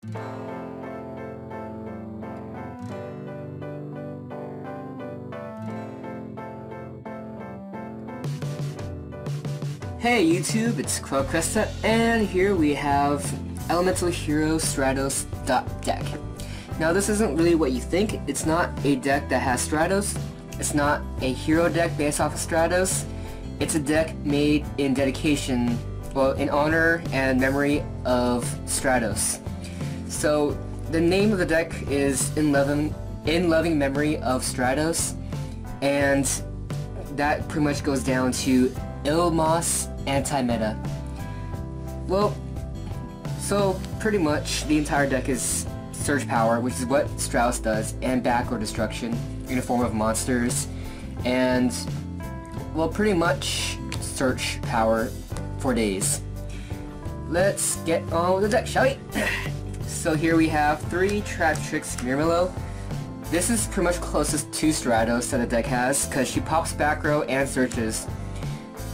Hey YouTube, it's Cresta, and here we have Elemental Hero Stratos deck. Now this isn't really what you think. It's not a deck that has Stratos. It's not a hero deck based off of Stratos. It's a deck made in dedication, well, in honor and memory of Stratos. So the name of the deck is In Loving Memory of Stratos, and that pretty much goes down to I.L.M.O.S anti-meta. Well, so pretty much the entire deck is Surge Power, which is what Stratos does, and Back or Destruction in the form of monsters, and well, pretty much Search Power for days. Let's get on with the deck, shall we? So here we have 3 Traptrix Myrmeleo. This is pretty much closest to Stratos that the deck has, because she pops back row and searches.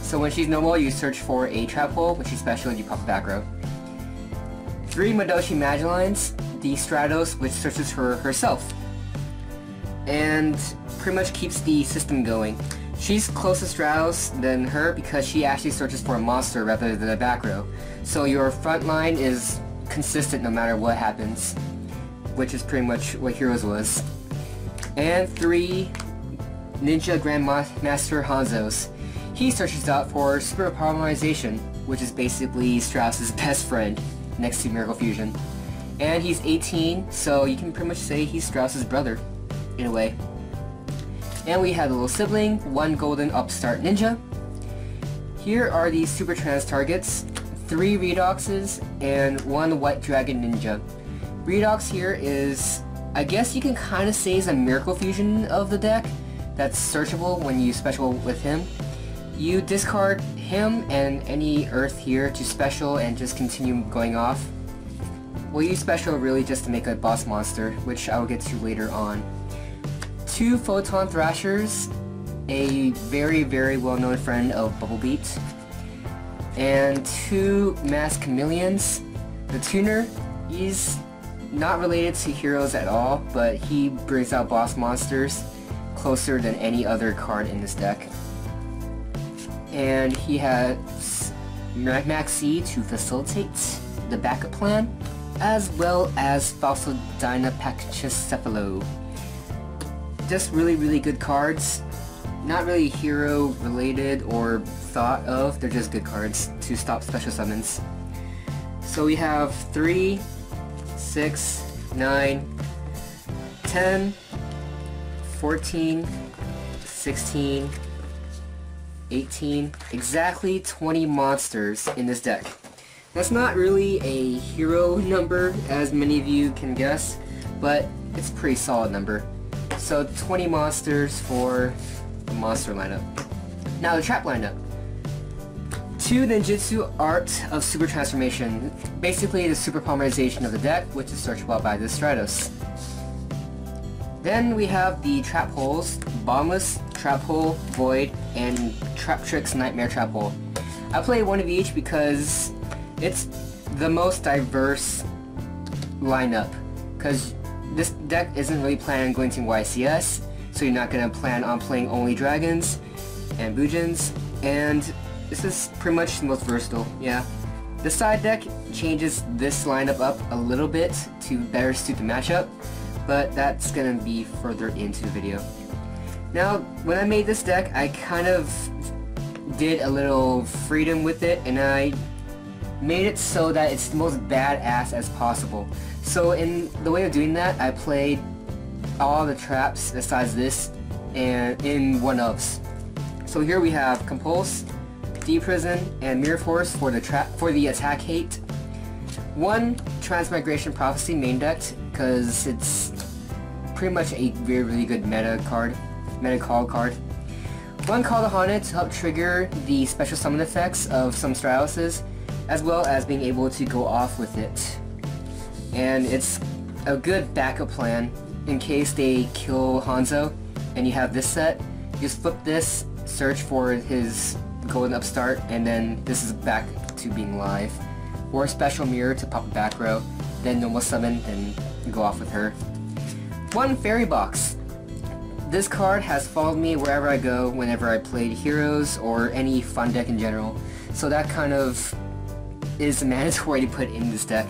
So when she's normal, you search for a trap hole. When she's special, you pop back row. 3 Madolche Magileines, the Stratos, which searches for herself, and pretty much keeps the system going. She's closer to Stratos than her because she actually searches for a monster rather than a back row. So your front line is consistent no matter what happens, which is pretty much what Heroes was. And 3 Ninja Grandmaster Hanzos. He searches out for Super-Polymerization, which is basically Stratos' best friend, next to Miracle Fusion. And he's 18, so you can pretty much say he's Stratos' brother, in a way. And we have a little sibling, 1 golden Upstart Ninja. Here are the Super Trans targets, 3 Redoxes, and 1 White Dragon Ninja. Redox here is, I guess you can kind of say, is a Miracle Fusion of the deck that's searchable when you special with him. You discard him and any Earth here to special and just continue going off. We'll use special really just to make a boss monster, which I will get to later on. 2 Photon Thrashers, a very well-known friend of Bubblebeat. And 2 Masked Cameleons. The tuner, he's not related to heroes at all, but he brings out boss monsters closer than any other card in this deck. And he has Maxx to facilitate the backup plan, as well as Fossil Dyna Pachycephalo. Just really good cards. Not really hero related or thought of, they're just good cards to stop special summons. So we have 3, 6, 9, 10, 14, 16, 18, exactly 20 monsters in this deck. That's not really a hero number, as many of you can guess, but it's a pretty solid number. So 20 monsters for the monster lineup. Now the trap lineup. 2 Ninjutsu Art of Super-Transformation, basically the super-polymerization of the deck, which is searchable by the Stratos. Then we have the trap holes, Bottomless, Trap Hole, Void, and Traptrix Nightmare Trap Hole. I play one of each because it's the most diverse lineup, because this deck isn't really planning on going to YCS, so you're not going to plan on playing only Dragons and Bujins, and this is pretty much the most versatile, yeah. The side deck changes this lineup up a little bit to better suit the matchup, but that's going to be further into the video. Now, when I made this deck, I kind of did a little freedom with it, and I made it so that it's the most badass as possible. So in the way of doing that, I played all the traps besides this and in 1-ofs. So here we have Compulse, Deprison, and Mirror Force for the attack hate. 1 Transmigration Prophecy main deck, because it's pretty much a really good meta call card. 1 Call to Haunted to help trigger the special summon effects of some Stratoses, as well as being able to go off with it. And it's a good backup plan in case they kill Hanzo and you have this set. You just flip this, search for his golden Upstart, and then this is back to being live. Or a special mirror to pop a back row. then normal summon, then go off with her. 1 Fairy Box. This card has followed me wherever I go whenever I played Heroes or any fun deck in general, so that kind of is mandatory to put in this deck.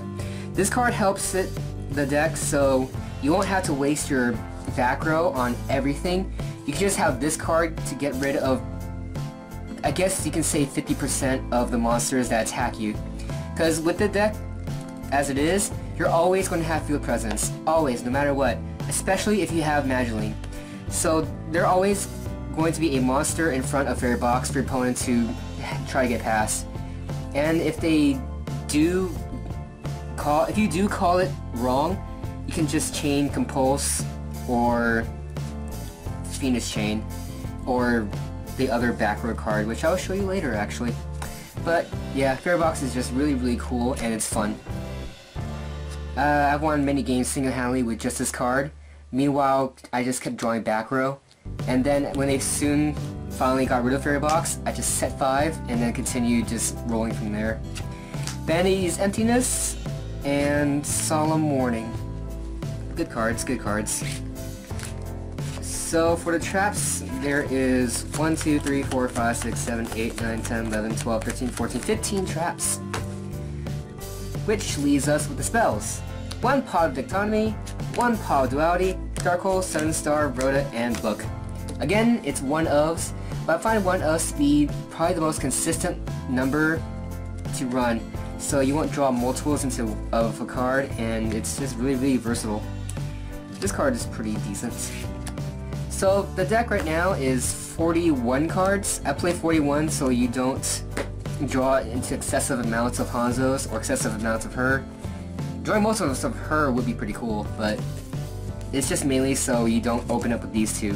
This card helps the deck so you won't have to waste your back row on everything. You can just have this card to get rid of, I guess you can say 50% of the monsters that attack you. Because with the deck as it is, you're always going to have field presence. Always, no matter what. Especially if you have Magileine. So there's always going to be a monster in front of Fairy Box for your opponent to try to get past. And if you do call it wrong, you can just chain Compulse or Fiendish Chain or the other back row card, which I'll show you later actually. But yeah, Fairy Box is just really cool and it's fun. I've won many games single-handedly with just this card. Meanwhile, I just kept drawing back row, and then when they soon finally got rid of Fairy Box, I just set 5 and then continued just rolling from there. Vanity's Emptiness and Solemn Warning. Good cards, good cards. So for the traps, there is 1, 2, 3, 4, 5, 6, 7, 8, 9, 10, 11, 12, 13, 14, 15 traps. Which leaves us with the spells. 1 Pot of Dichotomy, 1 Pot of Duality, Dark Hole, 7 Star, Rhoda, and Book. Again, it's 1-ofs, but I find 1-ofs to be probably the most consistent number to run. So you won't draw multiples of a card, and it's just really versatile. This card is pretty decent. So the deck right now is 41 cards. I play 41 so you don't draw into excessive amounts of Hanzos or excessive amounts of her. Drawing most of her would be pretty cool, but it's just mainly so you don't open up with these two,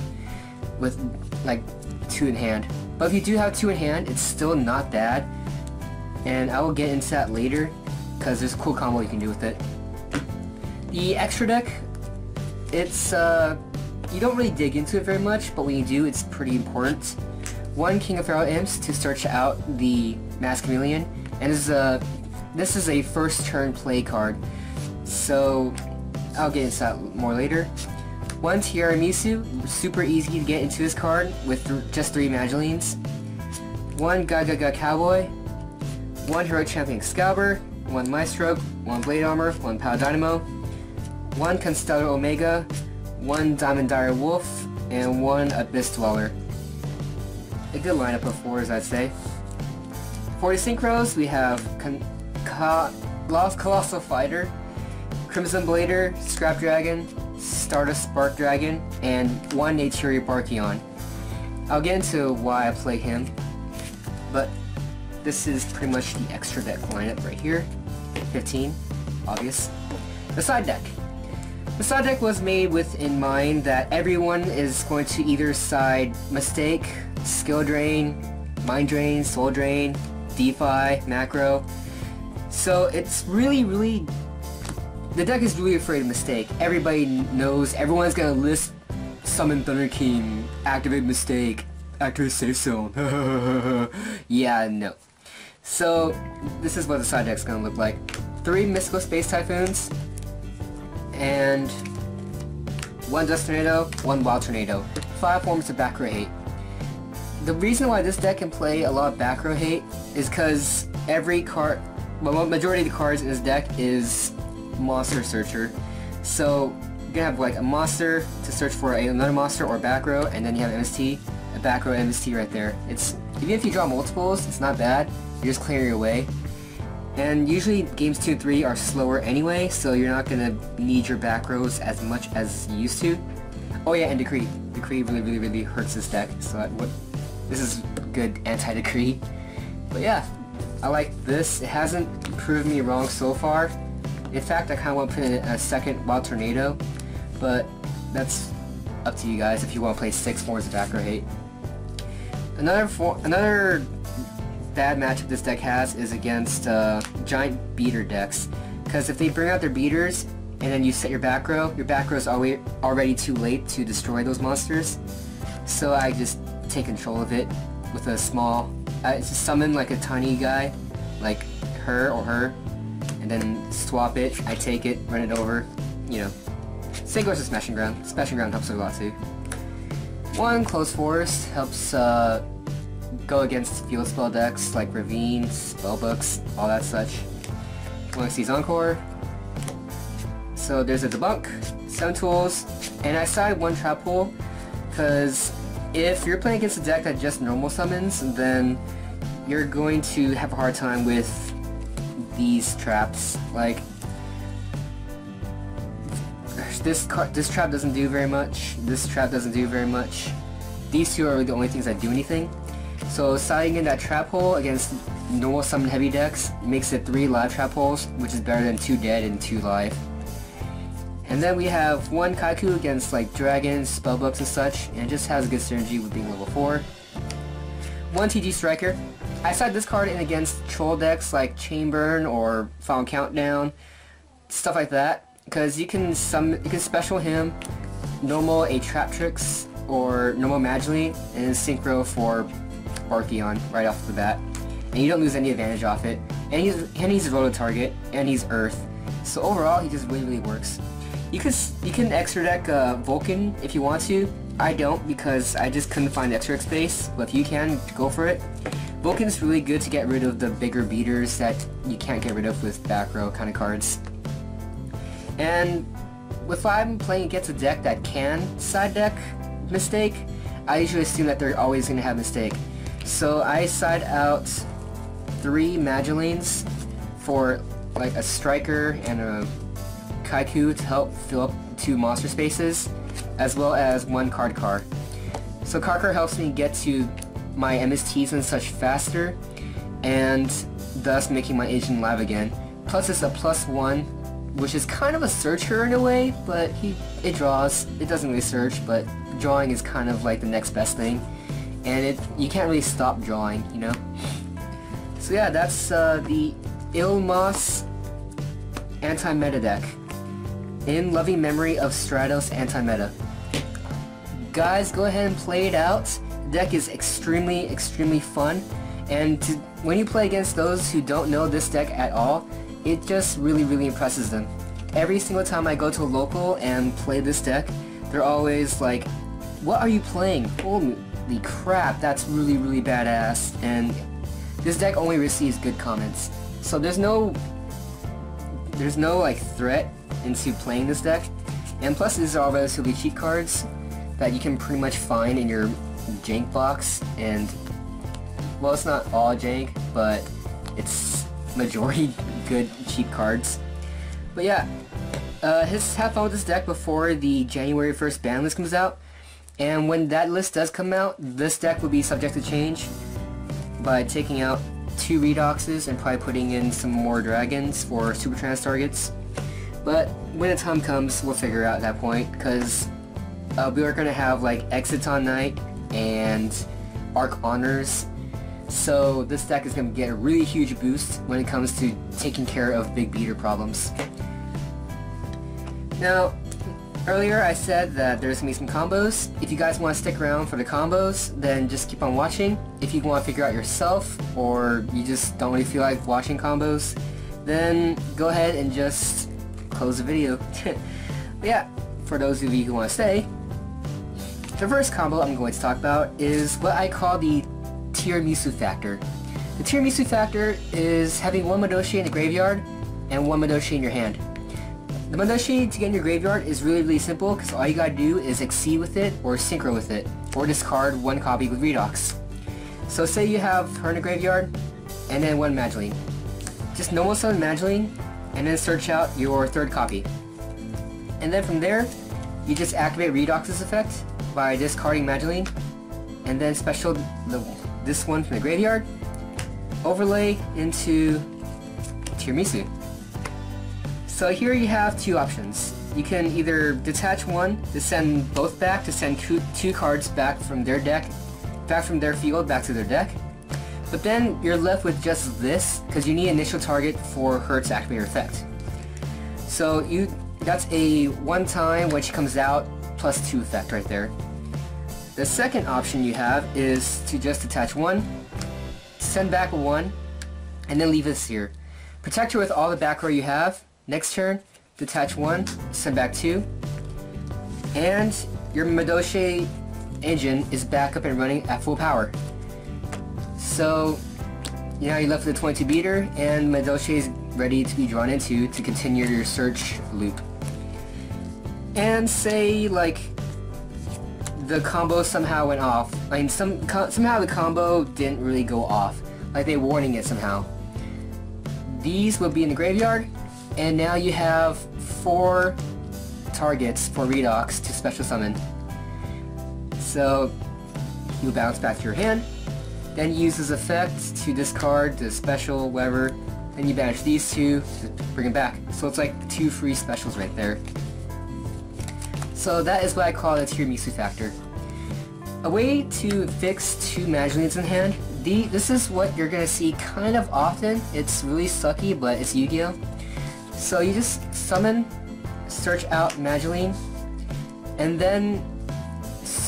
with like 2 in hand. But if you do have 2 in hand, it's still not bad, and I will get into that later, because there's a cool combo you can do with it. The extra deck, it's, you don't really dig into it very much, but when you do, it's pretty important. 1 King of Pharaoh Imps to search out the Masked Cameleon, and this is a first turn play card, so I'll get into that more later. 1 Tiramisu, super easy to get into this card with just 3 Magileines. 1 Gaga Cowboy, 1 Hero Champion Excalibur, 1 Maestro, 1 Blade Armor, 1 Power Dynamo, 1 Constellar Omega, 1 Diamond Dire Wolf, and 1 Abyss Dweller. A good lineup of 4s, I'd say. For the synchros, we have Lost Colossal Fighter, Crimson Blader, Scrap Dragon, Stardust Spark Dragon, and 1 Naturia Barkion. I'll get into why I play him, but this is pretty much the extra deck lineup right here. 15, obvious. The side deck. The side deck was made with in mind that everyone is going to either side Mistake, Skill Drain, Mind Drain, Soul Drain, DeFi, Macro. So it's really the deck is really afraid of Mistake. Everybody knows, everyone's gonna list Summon Thunder King, activate Mistake, activate Safe Zone. Yeah, no. So this is what the side deck's gonna look like. 3 Mystical Space Typhoons, and 1 Dust Tornado, 1 Wild Tornado. 5 forms of back row hate. The reason why this deck can play a lot of back row hate is because every card, well, majority of the cards in this deck is monster searcher. So you're gonna have like a monster to search for another monster or back row, and then you have MST, a back row MST right there. It's, even if you draw multiples, it's not bad. You're just clearing your way. And usually games 2 and 3 are slower anyway, so you're not gonna need your back rows as much as you used to. Oh yeah, and Decree. Decree really hurts this deck, so this is good anti-Decree. But yeah, I like this. It hasn't proved me wrong so far. In fact, I kind of want to put in a second Wild Tornado, but that's up to you guys if you want to play 6 forms of back row hate. Another bad matchup this deck has is against giant beater decks, because if they bring out their beaters and then you set your back row is already too late to destroy those monsters. So I just take control of it with a small, just summon like a tiny guy, like her or her, and then swap it. I take it, run it over, you know. Same goes to Smashing Ground. Smashing Ground helps a lot too. One Closed Forest helps go against field spell decks like Ravine, Spellbooks, all that such. One Seize Encore. So there's a Debunk, 7 tools, and I side one Trap Hole, because if you're playing against a deck that just normal summons, then you're going to have a hard time with these traps. Like, this trap doesn't do very much, this trap doesn't do very much. These two are really the only things that do anything. So siding in that Trap Hole against normal summon heavy decks makes it 3 live Trap Holes, which is better than 2 dead and 2 live. And then we have one Kycoo against like dragons, spellbooks and such, and it just has a good synergy with being level 4. One TG Striker. I side this card in against troll decks like Chainburn or Final Countdown, stuff like that, because you can special him, normal a Traptrix or normal Magileine, and synchro for Barkion right off the bat, and you don't lose any advantage off it. And he's a roto target, and he's Earth, so overall he just really works. You can extra deck Vulcan if you want to. I don't, because I just couldn't find extra deck space, but if you can, go for it. Vulcan's really good to get rid of the bigger beaters that you can't get rid of with back row kind of cards. And if I'm playing against a deck that can side deck Mistake, I usually assume that they're always going to have Mistake. So I side out 3 Magileines for like a Striker and a Kycoo to help fill up 2 monster spaces, as well as 1 Cardcar. So Cardcar helps me get to my MSTs and such faster, and thus making my engine live again. Plus it's a +1, which is kind of a searcher in a way, but it draws. It doesn't really search, but drawing is kind of like the next best thing, and you can't really stop drawing, you know. So yeah, that's the I.L.M.O.S anti-meta deck. In loving memory of Stratos anti-meta. Guys, go ahead and play it out. The deck is extremely fun, and when you play against those who don't know this deck at all, it just really impresses them. Every single time I go to a local and play this deck, they're always like, "What are you playing? Holy crap, that's really badass." And this deck only receives good comments, so there's no like threat into playing this deck. And plus, these are all relatively cheap cards that you can pretty much find in your jank box, and well, it's not all jank, but it's majority good cheap cards. But yeah, have fun with this deck before the January 1st ban list comes out, and when that list does come out, this deck will be subject to change by taking out 2 Redoxes and probably putting in some more dragons for super trans targets. But when the time comes, we'll figure out at that point, because we are going to have like Exiton Night and Arc Honors, so this deck is going to get a really huge boost when it comes to taking care of big beater problems. Now, earlier I said that there's going to be some combos. If you guys want to stick around for the combos, then just keep on watching. If you want to figure out yourself, or you just don't really feel like watching combos, then go ahead and just close the video. But yeah, for those of you who want to stay, the first combo I'm going to talk about is what I call the Tiramisu factor. The Tiramisu factor is having 1 Madolche in the graveyard and 1 Madolche in your hand. The Madolche to get in your graveyard is really simple, because all you gotta do is exceed with it or synchro with it, or discard 1 copy with Redox. So say you have her in the graveyard and then 1 Magileine. Just normal summon Magileine and then search out your 3rd copy. And then from there, you just activate Redox's effect by discarding Magileine, and then special this one from the graveyard, overlay into Tiramisu. So here you have 2 options. You can either detach 1 to send both back, to send 2 cards back from their deck, back from their field back to their deck, but then you're left with just this, because you need initial target for her to activate her effect. So that's a 1-time when she comes out +2 effect right there. The second option you have is to just detach 1, send back 1, and then leave this here. Protect her with all the back row you have. Next turn, detach 1, send back 2. And your Madolche engine is back up and running at full power. So now you're left with a 22 beater, and Madolche is ready to be drawn into to continue your search loop. And say, like, the combo somehow went off. I mean, somehow the combo didn't really go off. Like, they warning it somehow. These will be in the graveyard, and now you have 4 targets for Redox to special summon. So, you bounce back to your hand, then use his effect to discard the special, whatever, then you banish these 2 to bring them back. So it's like 2 free specials right there. So that is what I call the tiramisu factor. A way to fix 2 Magilines in hand. This is what you're gonna see kind of often. It's really sucky, but it's Yu-Gi-Oh! So you just summon, search out Magileine, and then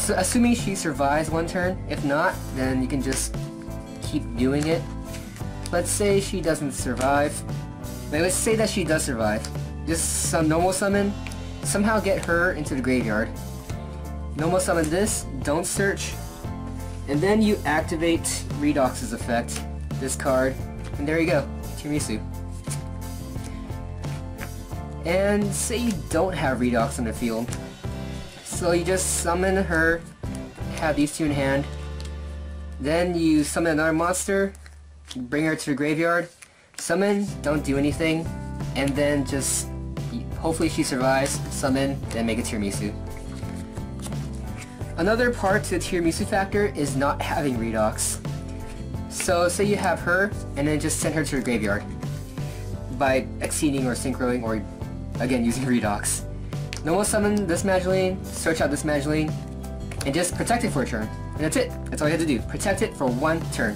assuming she survives 1 turn, if not, then you can just keep doing it. Let's say she doesn't survive. Wait, let's say that she does survive. Just some normal summon, somehow get her into the graveyard. Normal summon this, don't search, and then you activate Redox's effect, discard, and there you go, tiramisu. And say you don't have Redox in the field, so you just summon her, have these 2 in hand, then you summon another monster, bring her to the graveyard, summon, don't do anything, and then just, hopefully she survives, summon, then make a tiramisu. Another part to the tiramisu factor is not having Redox. So say you have her, and then just send her to the graveyard by exceeding or synchroing or again using Redox. Normal summon this Magileine, search out this Magileine, and just protect it for a turn. And that's it. That's all you have to do. Protect it for 1 turn.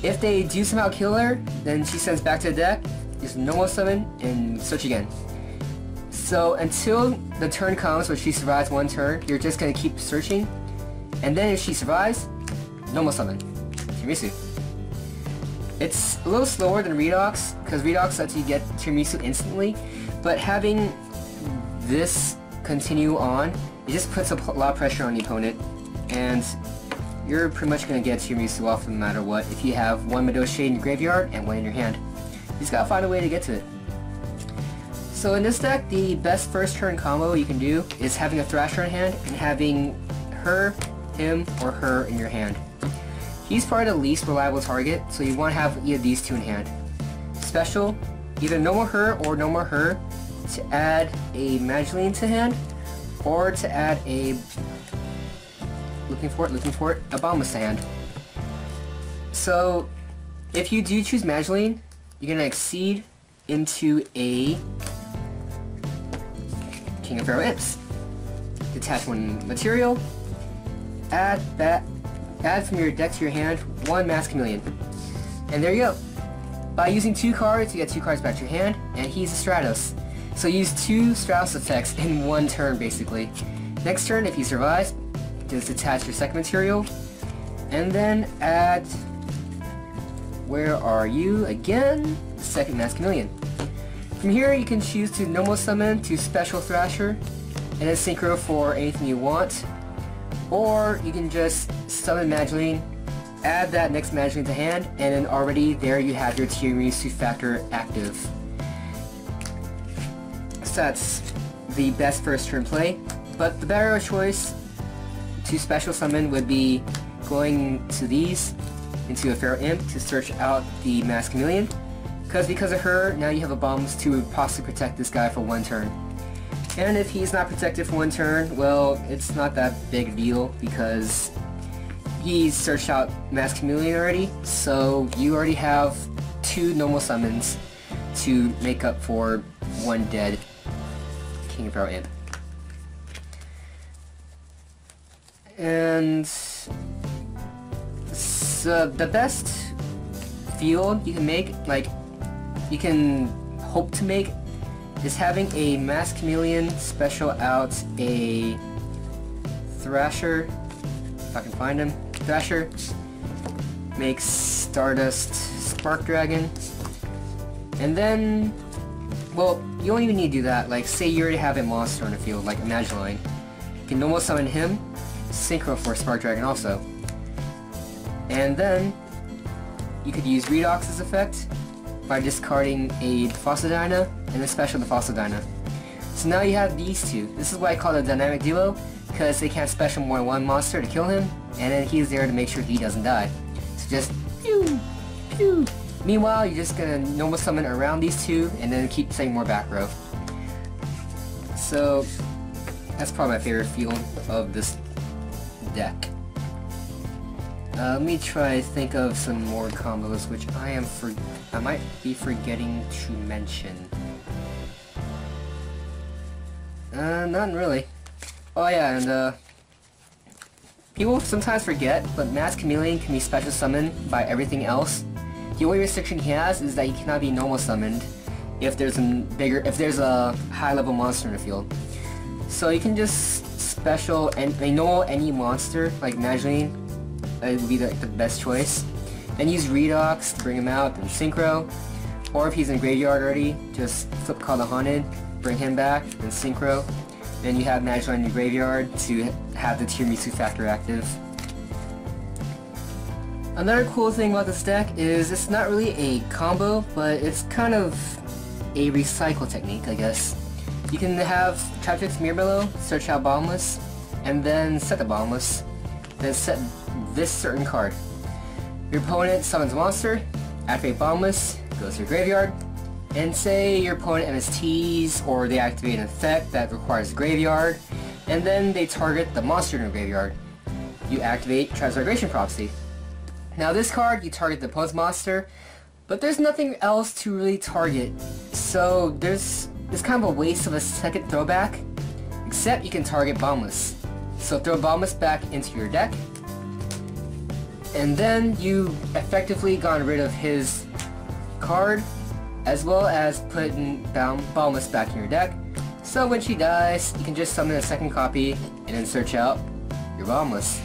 If they do somehow kill her, then she sends back to the deck, just normal summon, and search again. So until the turn comes where she survives 1 turn, you're just gonna keep searching, and then if she survives, normal summon. Tiramisu. It's a little slower than Redox, because Redox lets you get Tiramisu instantly, but having this continue on, it just puts a lot of pressure on the opponent, and you're pretty much going to get Tiramisu off no matter what if you have 1 Madolche in your graveyard and 1 in your hand. You just gotta find a way to get to it. So in this deck, the best first turn combo you can do is having a Thrasher in hand and having her, him, or her in your hand. He's probably the least reliable target, so you want to have either these 2 in hand. Special, either normal her or normal her to add a Magileine to hand, or to add a looking for it, a Bottomless to hand. So if you do choose Magileine, you're gonna exceed into a King of Pharaoh Imps. Detach 1 material, add from your deck to your hand 1 Masked Cameleon. And there you go. By using 2 cards, you get 2 cards back to your hand, and he's a Stratos. So use 2 Stratos effects in 1 turn, basically. Next turn, if he survives, just detach your second material, and then add, where are you again? The second Masked Cameleon. From here, you can choose to normal summon to special Thrasher, and then synchro for anything you want, or you can just summon Magileine, add that next Magileine to hand, and then already there you have your tiramisu factor active. So that's the best first turn play, but the better choice to special summon would be going to these into a Pharaoh Imp to search out the Masked Cameleon, because of her, now you have a bombs to possibly protect this guy for 1 turn. And if he's not protected for 1 turn, well, it's not that big a deal, because he's searched out Masked Cameleon already, so you already have 2 normal summons to make up for 1 dead King of Pharaoh Imp. And so the best field you can make, like you can hope to make, is having a Masked Cameleon special out a Thrasher, if I can find him. Thrasher makes Stardust Spark Dragon, And then, well, you don't even need to do that. Like, say you already have a monster on the field, like a Magileine. You can normal summon him, synchro for Spark Dragon also. And then, you could use Redox's effect by discarding a Fossil Dyna and a special the Fossil Dyna. So now you have these two. This is why I call it a dynamic duo, because they can't special more than one monster to kill him, and then he's there to make sure he doesn't die. So just pew, pew. Meanwhile, you're just gonna normal summon around these two, and then keep setting more back row. So that's probably my favorite field of this deck. Let me try to think of some more combos, which I might be forgetting to mention. None really. Oh yeah, and people sometimes forget, but Masked Cameleon can be special summoned by everything else. The only restriction he has is that he cannot be normal summoned if there's a high level monster in the field. So you can just special normal any monster like Magileine. It would be the best choice. Then use Redox to bring him out, then synchro. Or if he's in graveyard already, just flip Call the Haunted, bring him back, then synchro. Then you have Magileine in your graveyard to have the Tiramisu factor active. Another cool thing about this deck is it's not really a combo, but it's kind of a recycle technique, I guess. You can have Traptrix Myrmeleo, search out Bottomless, and then set the Bottomless, then set this certain card. Your opponent summons a monster, activate Bottomless, goes to your graveyard, and say your opponent MSTs or they activate an effect that requires a graveyard, and then they target the monster in your graveyard. You activate Transmigration Prophecy. Now this card, you target the opponent's monster, but there's nothing else to really target, so it's kind of a waste of a second throwback, except you can target Bottomless. So throw Bottomless back into your deck, and then you effectively gotten rid of his card, as well as putting Bottomless back in your deck. So when she dies, you can just summon a second copy and then search out your Bottomless.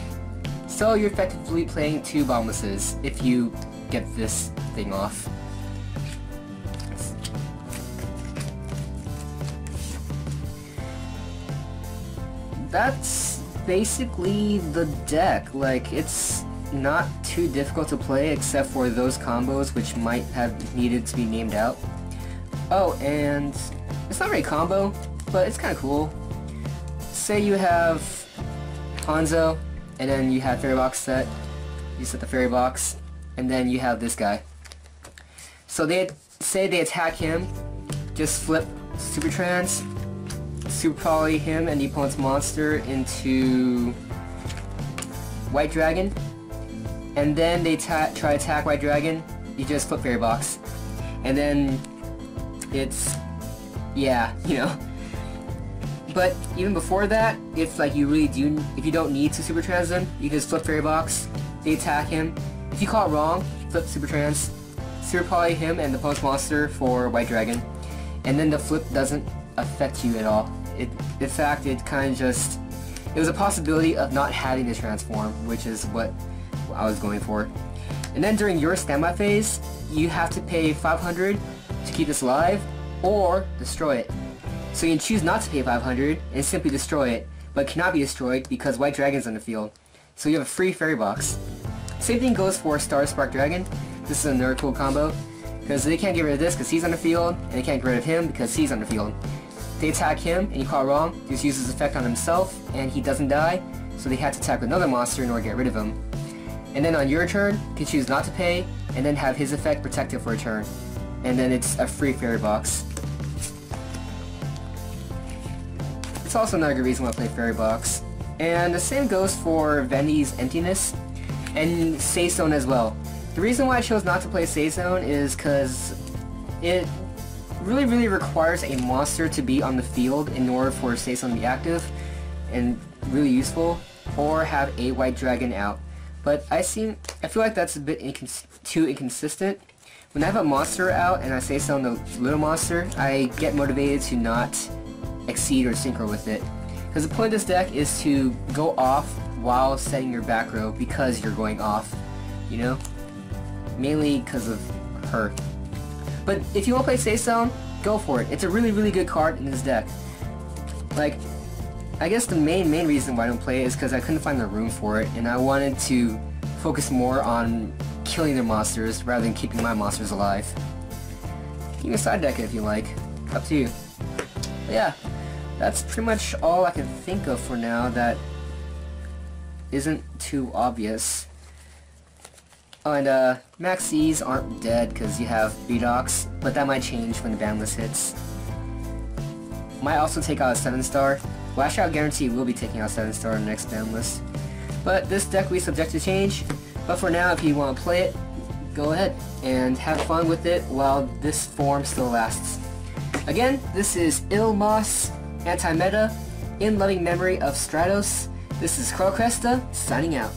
So you're effectively playing two Bottomlesses if you get this thing off. That's basically the deck. Like, it's not too difficult to play except for those combos which might have needed to be named out. Oh, and it's not really a combo, but it's kind of cool. Say you have Hanzo, and then you have Fairy Box set, you set the Fairy Box, and then you have this guy. So they attack him, just flip Super Trans, Super Poly him and the opponent's monster into White Dragon, and then they try to attack White Dragon, you just flip Fairy Box. And then it's, yeah, you know. But even before that, if like if you don't need to Super Trans them, you just flip Fairy Box, they attack him. If you call it wrong, flip Super Trans, Super Poly him and the opponent's monster for White Dragon. And then the flip doesn't affect you at all. In fact, it kind of just, it was a possibility of not having to transform, which is what I was going for. And then during your standby phase, you have to pay 500 to keep this alive, or destroy it. So you can choose not to pay 500 and simply destroy it, but it cannot be destroyed because White Dragon's on the field. So you have a free Fairy Box. Same thing goes for Star Spark Dragon. This is another cool combo, because they can't get rid of this because he's on the field, and they can't get rid of him because he's on the field. They attack him, and you call it wrong, just use his effect on himself, and he doesn't die, so they have to attack another monster in order to get rid of him. And then on your turn, you can choose not to pay, and then have his effect protected for a turn. And then it's a free Fairy Box. It's also another good reason why I play Fairy Box. And the same goes for Vanity's Emptiness, and Safe Zone as well. The reason why I chose not to play Safe Zone is because it really requires a monster to be on the field in order for Safe Zone to be active and really useful, or have a White Dragon out. But I feel like that's a bit too inconsistent. When I have a monster out and I Safe Zone the little monster, I get motivated to not exceed or synchro with it. Because the point of this deck is to go off while setting your back row because you're going off, you know? Mainly because of her. But if you want to play Safe Zone, go for it. It's a really, really good card in this deck. Like, I guess the main reason why I don't play it is because I couldn't find the room for it, and I wanted to focus more on killing their monsters rather than keeping my monsters alive. You can side deck it if you like. Up to you. But yeah, that's pretty much all I can think of for now that isn't too obvious. Oh, and Maxx's aren't dead because you have Redox, but that might change when the ban list hits. Might also take out a 7-star. Well, actually, I'll guarantee we'll be taking out 7-star in the next ban list. But this deck will be subject to change. But for now, if you want to play it, go ahead and have fun with it while this form still lasts. Again, this is I.L.M.O.S, Anti-Meta, in loving memory of Stratos. This is Crowcresta, signing out.